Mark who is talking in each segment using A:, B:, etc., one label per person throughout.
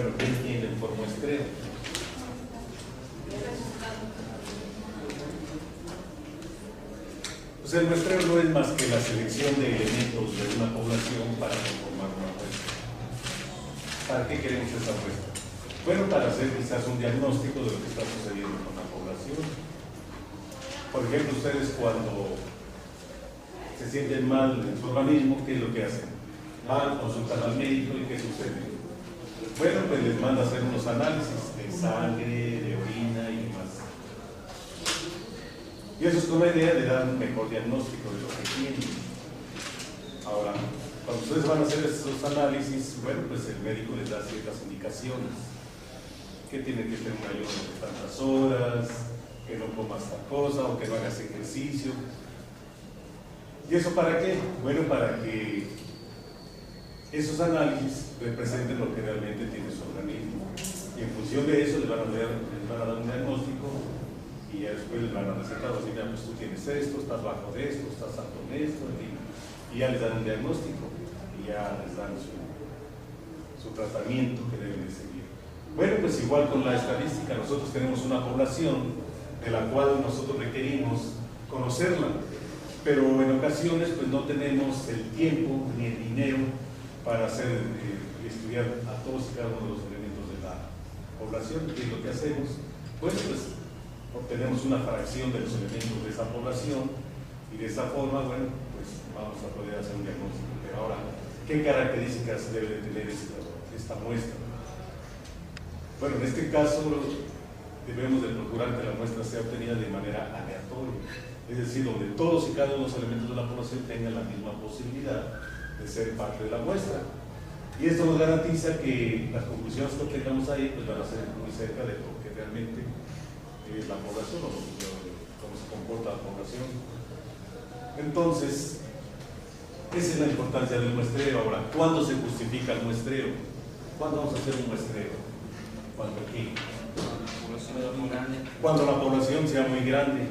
A: Bueno, ¿qué entienden por muestreo? Pues el muestreo no es más que la selección de elementos de una población para conformar una muestra. ¿Para qué queremos esta muestra? Bueno, para hacer quizás un diagnóstico de lo que está sucediendo con la población. Por ejemplo, ustedes cuando se sienten mal en su organismo, ¿qué es lo que hacen? Van, consultan al médico y ¿qué sucede? Bueno, pues les manda a hacer unos análisis de sangre, de orina y demás. Y eso es con la idea de dar un mejor diagnóstico de lo que tienen. Ahora, cuando ustedes van a hacer esos análisis, bueno, pues el médico les da ciertas indicaciones. Que tienen que tener un ayuno de tantas horas, que no comas tal cosa o que no hagas ejercicio. ¿Y eso para qué? Bueno, para que esos análisis representen lo que realmente tiene su organismo. Y en función de eso les van a dar un diagnóstico y ya después les van a recetar, o sea, pues tú tienes esto, estás bajo de esto, estás alto de esto, y ya les dan un diagnóstico y ya les dan su tratamiento que deben de seguir. Bueno, pues igual con la estadística, nosotros tenemos una población de la cual nosotros requerimos conocerla, pero en ocasiones pues no tenemos el tiempo ni el dinero para estudiar a todos y cada uno de los elementos de la población. ¿Qué es lo que hacemos? Pues obtenemos una fracción de los elementos de esa población y de esa forma, bueno, pues vamos a poder hacer un diagnóstico. Pero ahora, ¿qué características debe de tener esta muestra? Bueno, en este caso debemos de procurar que la muestra sea obtenida de manera aleatoria, es decir, donde todos y cada uno de los elementos de la población tengan la misma posibilidad de ser parte de la muestra. Y esto nos garantiza que las conclusiones que obtengamos ahí pues van a ser muy cerca de lo que realmente es la población o cómo se comporta la población. Entonces, esa es la importancia del muestreo. Ahora, ¿cuándo se justifica el muestreo? ¿Cuándo vamos a hacer un muestreo? ¿Cuándo aquí? Cuando la población sea muy grande,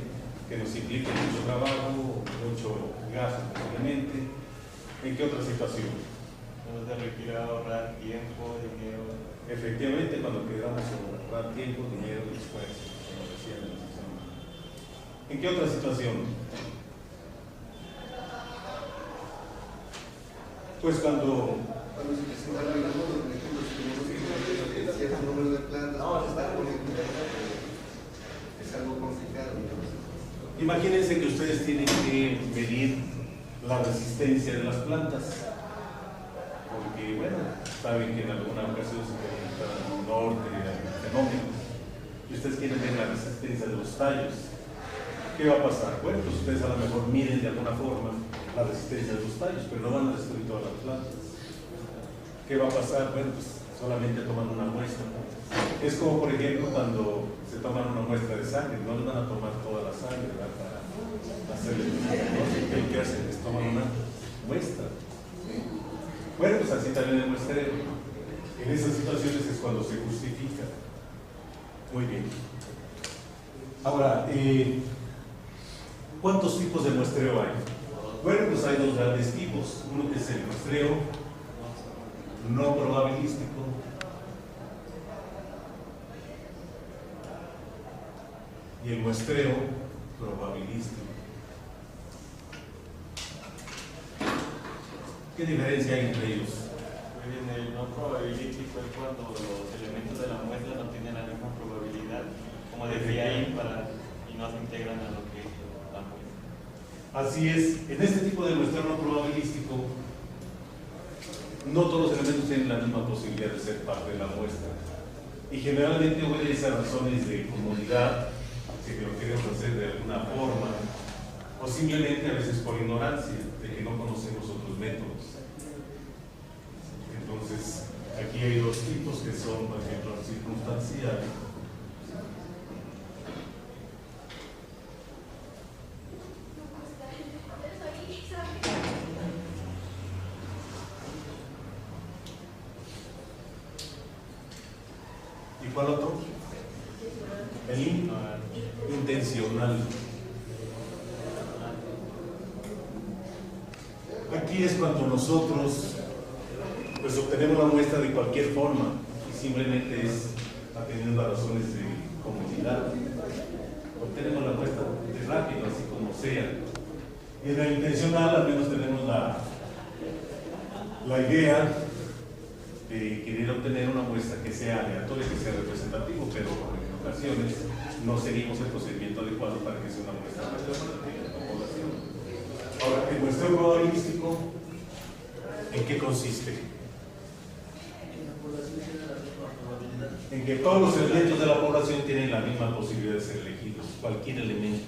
A: que nos implique mucho trabajo, mucho gasto posiblemente. ¿En qué otra situación?
B: Cuando se requiere ahorrar tiempo, dinero.
A: Efectivamente, cuando queramos ahorrar tiempo, dinero y esfuerzo, como decía en la sesión. ¿En qué otra situación? Pues cuando
C: se presenta la vida, por ejemplo, si tenemos que cierto número de plantas, es algo complicado.
A: Imagínense que ustedes tienen que medir la resistencia de las plantas, porque bueno, saben que en alguna ocasión se presenta un norte fenómeno y ustedes quieren ver la resistencia de los tallos. ¿Qué va a pasar? Bueno, pues ustedes a lo mejor miden de alguna forma la resistencia de los tallos, pero no van a destruir todas las plantas. ¿Qué va a pasar? Bueno, pues solamente toman una muestra. Es como, por ejemplo, cuando se toman una muestra de sangre, no les van a tomar toda la sangre, ¿verdad? Para hacerle un diagnóstico. ¿Qué hacen? Les toman una muestra. ¿Sí? Bueno, pues así también el muestreo. En esas situaciones es cuando se justifica. Muy bien. Ahora, ¿cuántos tipos de muestreo hay? Bueno, pues hay dos grandes tipos. Uno que es el muestreo no probabilístico y el muestreo probabilístico. ¿Qué diferencia hay entre ellos?
B: Muy bien, el no probabilístico es cuando los elementos de la muestra no tienen la misma probabilidad, como decía ahí, y no se integran a lo que es la muestra.
A: Así es, en este tipo de muestreo no probabilístico, no todos los elementos tienen la misma posibilidad de ser parte de la muestra. Y generalmente obedece a razones de comodidad, que lo queremos hacer de alguna forma, o simplemente a veces por ignorancia, de que no conocemos otros métodos. Entonces, aquí hay dos tipos que son, por ejemplo, circunstanciales. ¿Y cuál otro? El intencional. Aquí es cuando nosotros pues obtenemos la muestra de cualquier forma, simplemente es atendiendo a razones de comodidad. Obtenemos la muestra de rápido, así como sea. Y en la intencional al menos tenemos la idea de querer obtener una muestra que sea aleatoria, que sea representativo, pero en ocasiones no seguimos el procedimiento adecuado para que sea una muestra representativa de la población. Ahora, el muestreo probabilístico, ¿en qué consiste? En que todos los elementos de la población tienen la misma posibilidad de ser elegidos. Cualquier elemento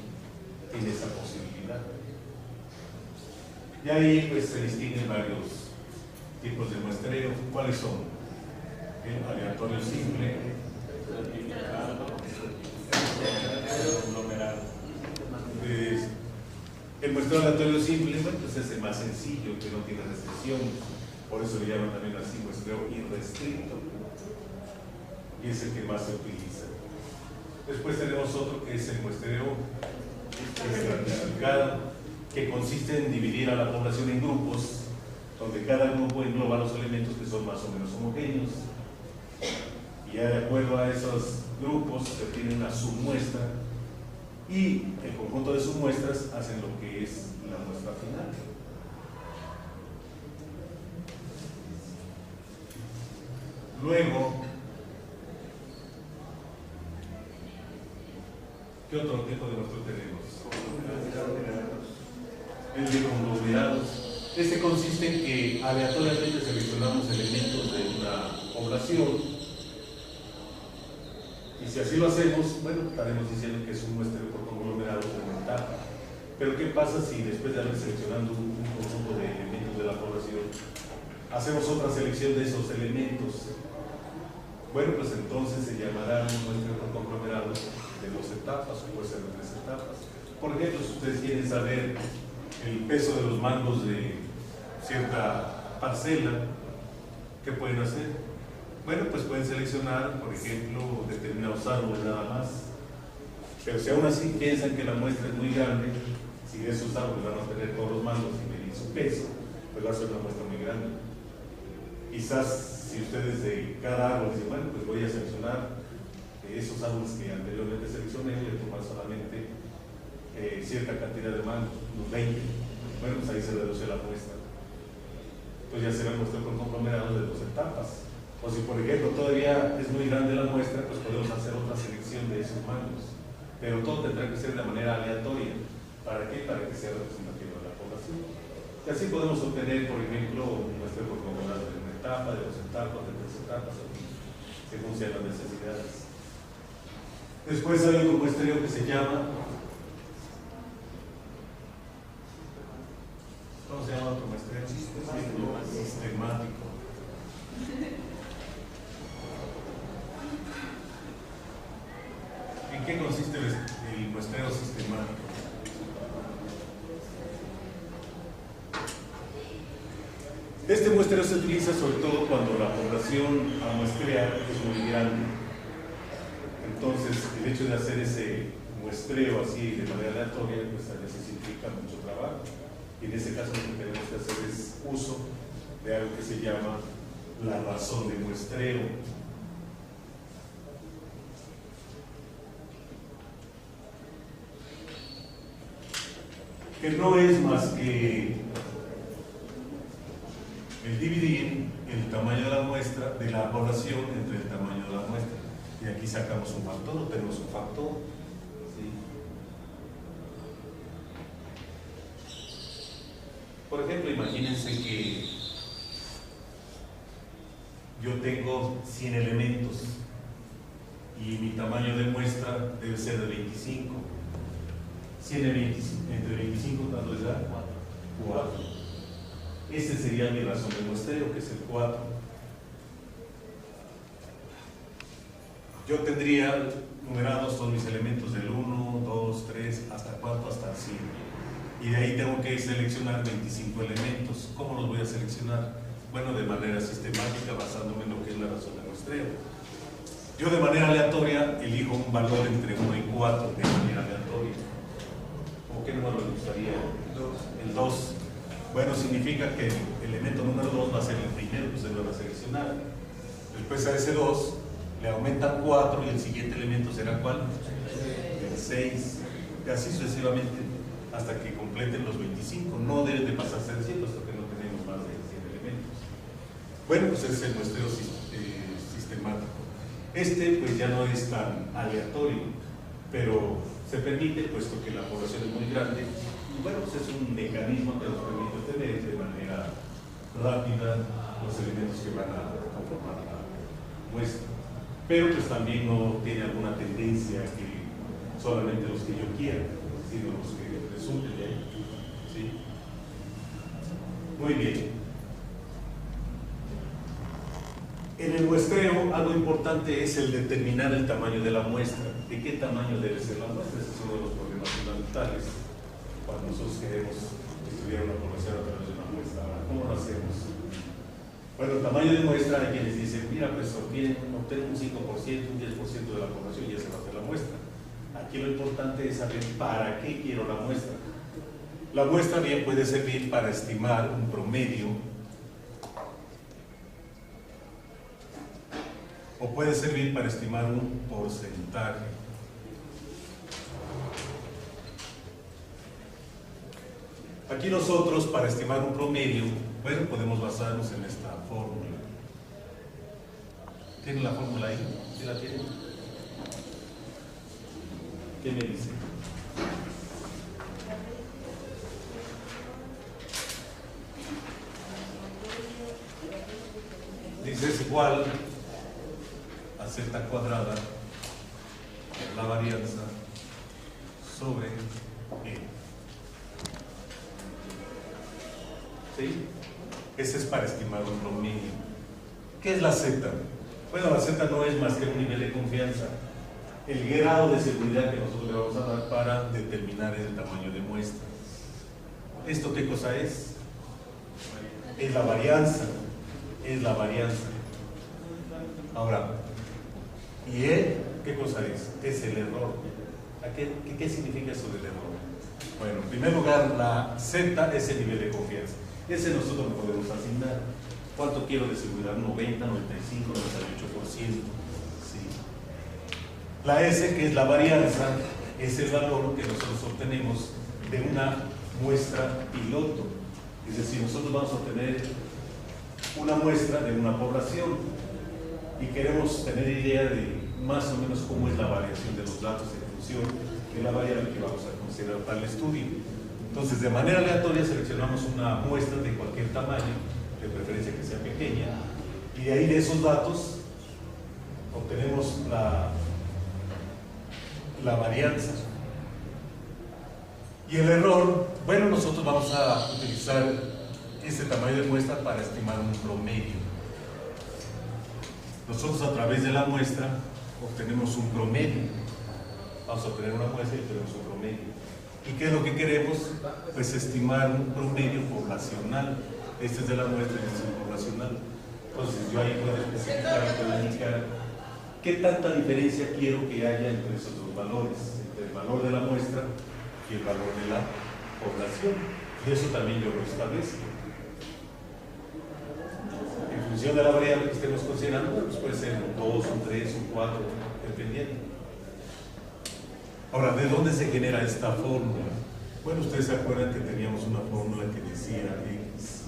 A: tiene esa posibilidad. Y ahí pues se distinguen varios tipos de muestreo. ¿Cuáles son? El aleatorio simple, el muestreo aleatorio simple, bueno, pues es el más sencillo, que no tiene restricciones, por eso le llaman también así muestreo irrestricto, y es el que más se utiliza. Después tenemos otro que es el muestreo estratificado, que consiste en dividir a la población en grupos, donde cada grupo engloba los elementos que son más o menos homogéneos, y ya de acuerdo a esos grupos se obtiene una submuestra, y el conjunto de submuestras hacen lo que es la muestra final. Luego, ¿qué otro tipo de muestra tenemos? El de conglomerados. Este consiste en que aleatoriamente seleccionamos elementos de una población, y si así lo hacemos, bueno, estaremos diciendo que es un muestreo por conglomerados de una etapa. Pero ¿qué pasa si después de haber seleccionado un conjunto de elementos de la población, hacemos otra selección de esos elementos? Bueno, pues entonces se llamará un muestreo por conglomerados de 2 etapas, o puede ser de 3 etapas. Por ejemplo, si ustedes quieren saber el peso de los mangos de cierta parcela, ¿qué pueden hacer? Bueno, pues pueden seleccionar, por ejemplo, determinados árboles nada más. Pero si aún así piensan que la muestra es muy grande, si de esos árboles van a tener todos los mangos y medir su peso, pues va a ser una muestra muy grande. Quizás si ustedes de cada árbol dicen, bueno, pues voy a seleccionar esos árboles que anteriormente seleccioné, voy a tomar solamente cierta cantidad de mangos, unos 20. Bueno, pues ahí se reduce la muestra. Pues ya se me muestra con conglomerados de 2 etapas. O si por ejemplo todavía es muy grande la muestra, pues podemos hacer otra selección de esos mangos. Pero todo tendrá que ser de manera aleatoria. ¿Para qué? Para que sea representativo de la población. Y así podemos obtener, por ejemplo, un muestreo por conglomerado de 1 etapa, de 2 etapas, de 3 etapas, según sean las necesidades. Después hay otro muestreo que se llama, ¿cómo se llama otro muestreo? Sistemático. ¿En qué consiste el muestreo sistemático? Este muestreo se utiliza sobre todo cuando la población a muestrear es muy grande. Entonces, el hecho de hacer ese muestreo así de manera aleatoria, pues a veces implica mucho trabajo. Y en este caso lo que tenemos que hacer es uso de algo que se llama la razón de muestreo. Que no es más que el dividir el tamaño de la muestra, de la población, entre el tamaño de la muestra. Y aquí sacamos un factor, o tenemos un factor. ¿Sí? Por ejemplo, imagínense que yo tengo 100 elementos y mi tamaño de muestra debe ser de 25. 100 entre 25, ¿cuánto les da? 4. Ese sería mi razón de muestreo, que es el 4. Yo tendría numerados todos mis elementos del 1, 2, 3, hasta 4, hasta 100. Y de ahí tengo que seleccionar 25 elementos. ¿Cómo los voy a seleccionar? Bueno, de manera sistemática, basándome en lo que es la razón de muestreo. Yo de manera aleatoria elijo un valor entre 1 y 4 de manera aleatoria. ¿Cómo qué número le gustaría? El 2. Bueno, significa que el elemento número 2 va a ser el primero que usted lo va a seleccionar. Después a ese 2 le aumentan 4 y el siguiente elemento será ¿cuál? El 6, y así sucesivamente hasta que completen los 25. No deben de pasarse de 100, puesto que no tenemos más de 100 elementos. Bueno, pues ese es el muestreo sistemático. Este pues ya no es tan aleatorio, pero se permite, puesto que la población es muy grande, y bueno, pues es un mecanismo que nos permite tener de manera rápida los elementos que van a conformar la muestra. Pero pues también no tiene alguna tendencia a que solamente los que yo quiera, sino los que resulten de ahí. ¿Sí? Muy bien. En el muestreo, algo importante es el determinar el tamaño de la muestra. ¿De qué tamaño debe ser la muestra? Ese es uno de los problemas fundamentales cuando nosotros queremos estudiar una población a través de una muestra. Ahora, ¿cómo lo hacemos? Bueno, el tamaño de muestra, hay quienes dicen, mira, pues obtener un 5%, un 10% de la población y ya se va a hacer la muestra. Aquí lo importante es saber para qué quiero la muestra. La muestra bien puede servir para estimar un promedio, o puede servir para estimar un porcentaje. Aquí nosotros, para estimar un promedio, bueno, podemos basarnos en esta fórmula. ¿Tienen la fórmula ahí? ¿Sí la tienen? ¿Qué me dice? Dice es igual a z cuadrada, la varianza, sobre e. ¿Sí? Ese es para estimar un promedio. ¿Qué es la z? Bueno, la z no es más que un nivel de confianza, el grado de seguridad que nosotros le vamos a dar para determinar el tamaño de muestra. ¿Esto qué cosa es? Es la varianza. Es la varianza. Ahora, ¿y E qué cosa es? Es el error. ¿Qué significa eso del error? Bueno, en primer lugar, la Z es el nivel de confianza. Ese nosotros lo podemos asignar. ¿Cuánto quiero de seguridad? 90, 95, 98%. ¿Sí? La S, que es la varianza, es el valor que nosotros obtenemos de una muestra piloto. Es decir, nosotros vamos a obtener una muestra de una población y queremos tener idea de más o menos cómo es la variación de los datos en función de la variable que vamos a considerar para el estudio. Entonces, de manera aleatoria seleccionamos una muestra de cualquier tamaño, de preferencia que sea pequeña, y de ahí de esos datos obtenemos la varianza. Y el error, bueno, nosotros vamos a utilizar este tamaño de muestra para estimar un promedio. Nosotros a través de la muestra obtenemos un promedio. Vamos a obtener una muestra y obtenemos un promedio. ¿Y qué es lo que queremos? Pues estimar un promedio poblacional. Este es de la muestra y este es el poblacional. Entonces yo ahí puedo especificar, puedo indicar qué tanta diferencia quiero que haya entre esos dos valores, entre el valor de la muestra y el valor de la población. Y eso también yo lo establezco. En función de la variable que estemos considerando, pues puede ser un 2, un 3, un 4, dependiendo. Ahora, ¿de dónde se genera esta fórmula? Bueno, ustedes se acuerdan que teníamos una fórmula que decía X.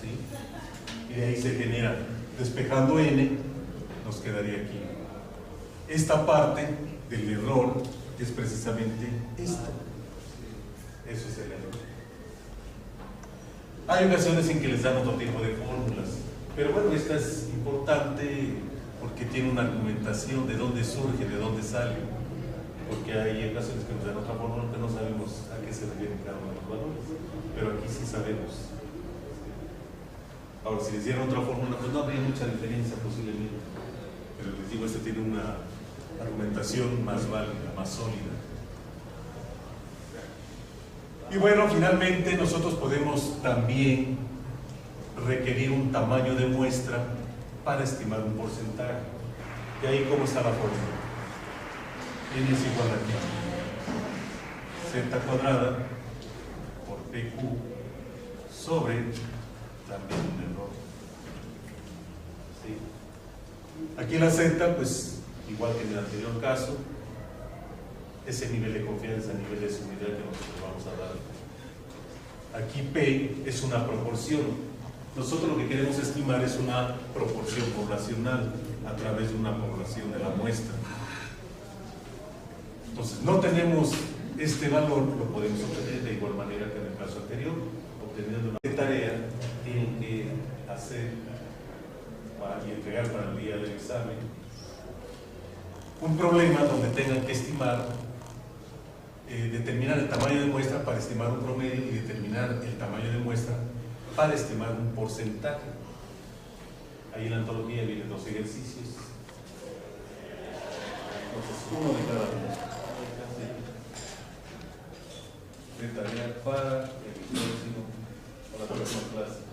A: ¿Sí? Y de ahí se genera, despejando N, nos quedaría aquí. Esta parte del error es precisamente esto. Eso es el error. Hay ocasiones en que les dan otro tipo de fórmulas, pero bueno, esta es importante porque tiene una argumentación de dónde surge, de dónde sale, porque hay ocasiones que nos dan otra fórmula que no sabemos a qué se refieren cada uno de los valores, pero aquí sí sabemos. Ahora, si les dieran otra fórmula, pues no habría mucha diferencia posiblemente, pero les digo, este tiene una argumentación más válida, más sólida. Y bueno, finalmente nosotros podemos también requerir un tamaño de muestra para estimar un porcentaje. Y ahí, ¿cómo está la fórmula? N es igual a z cuadrada por PQ sobre también un error. ¿Sí? Aquí en la Z, pues igual que en el anterior caso, ese nivel de confianza, nivel de seguridad que nosotros vamos a dar. Aquí P es una proporción. Nosotros lo que queremos estimar es una proporción poblacional a través de una población de la muestra. Entonces, no tenemos este valor, lo podemos obtener de igual manera que en el caso anterior, obteniendo una tarea, tienen que hacer y entregar para el día del examen un problema donde tengan que estimar, determinar el tamaño de muestra para estimar un promedio y determinar el tamaño de muestra para estimar un porcentaje. Ahí en la antología vienen dos ejercicios. Entonces, uno de cada uno. De tarea para el próximo, para la próxima clase.